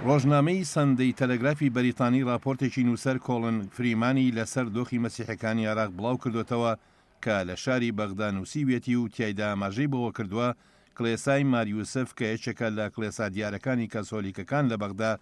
ڕۆژنامەی سەندەی تەلەگرافی بەریتانی راپۆرتێکی نووسەر کۆڵن فریمانی لەسەر دۆخی مەسیحەکانی عێراق بڵاو کردوێتەوە کە لە شاری بەغدا نووسیوێتی و تیایدا ئاماژەی بەوە کردووە کڵێسای ماریوسف کە یەکێکە لە کڵێسا دیارەکانی کەسۆلیکەکان لە بەغدا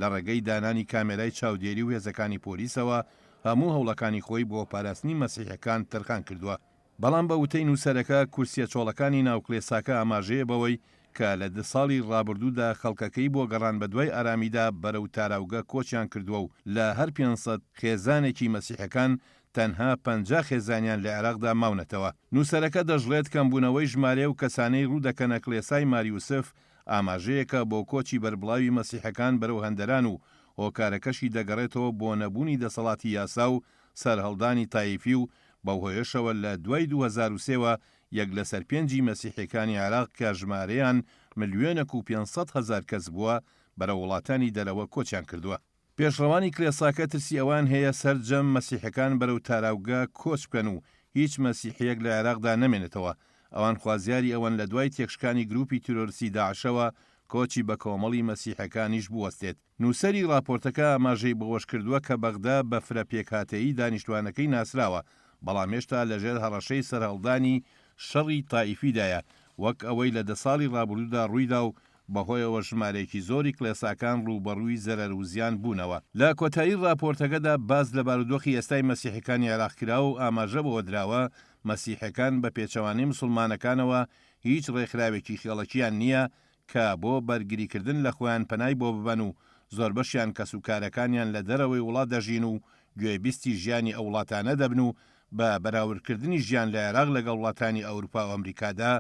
لە ڕێگەی دانانی کامێرای چاودێری و هێزەکانی پۆلیسەوە هەموو هەوڵەکانی خۆی بۆ پاراستنی مەسیحەکان تەرخان کردووە. بەڵام بە وتەی نووسەرەکە کورسیە چۆڵەکانی ناو کڵێساکە ئاماژەیە بەوەی کە لە 10 ساڵی ڕابردوودا خەڵکەکەی بۆ گەڕان بە دوای ئارامیدا بەرەو تاراوگە کۆچیان کردووە و لە هەر 500 خێزانێکی مەسیحەکان تەنها 50 خێزانیان لە عێراقدا ماونەتەوە. نووسەرەکە دەژڵێت کەمبوونەوەی ژمارە و کەسانەی ڕوودەکەنە کڵێسای ماریوسف ئاماژەیەکە بۆ کۆچی بەربڵاوی مەسیحەکان بەرەو هەندەران و هۆکارەکەشی دەگەڕێتەوە بۆ نەبوونی دەسەڵاتی یاسا و سەرهەڵدانی تایفی و بەو هۆیشەوە لە دوای 2023ەوە یەک لەسەر 5 مەسیحەکانی عێراق کە ژمارەیان 1,500,000 کەس بووە بەرە وڵاتانی دەرەوە کۆچیان کردووە. پێشڕەوانی کلێساکە ترسی ئەوان هەیە سەرجەم مەسیحەکان بەرەو تاراوگە کۆچ بکەن و هیچ مەسیحیەک لە عێراقدا نەمێنێتەوە. ئەوان خوازیاری ئەوەن لە دوای تێکشکانی گروپی تیرۆریستی داعشەوە کۆچی بە کۆمەڵی مەسیحەکانیش بوەستێت. نووسەری راپۆرتەکە ئاماژەی بەوەش کردووە کە بەغدا بە فرە پێکهاتەیی دانیشتوانەکەی ناسراوە، بەڵام هێشتا لەژێر هەڕەشەی سەرهەڵدانی شەڕی تائیفیدایە، وەک ئەوەی لە 10 ساڵی ڕابردوودا ڕوویدا و بەهۆیەوە ژمارەیەکی زۆری کلێساکان ڕووبەڕووی زەرەر و زیان بوونەوە. لە کۆتایی راپۆرتەکەدا باز لە بارودۆخی ئێستای مەسیحەکانی عێراق کراوە و ئاماژە بەوە دراوە مەسیحەکان بە پێچەوانەی مسلمانەکانەوە هیچ ڕێکخراوێکی خێڵەکیان نییە کە بۆ بەرگریکردن لە خۆیان پەنای بۆ ببەن و زۆر بەشیان کەسوکارەکانیان لە دەرەوەی وڵات دەژین و گوێبیستی ژیانی ئەو وڵاتانە دەبن و بە بەراوردکردنی ژیان لە عێراق لەگەڵ وڵاتانی ئەوروپا و ئەمریکادا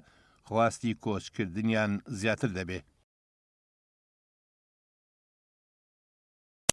خواستی کۆچکردنیان زیاتر دەبێت.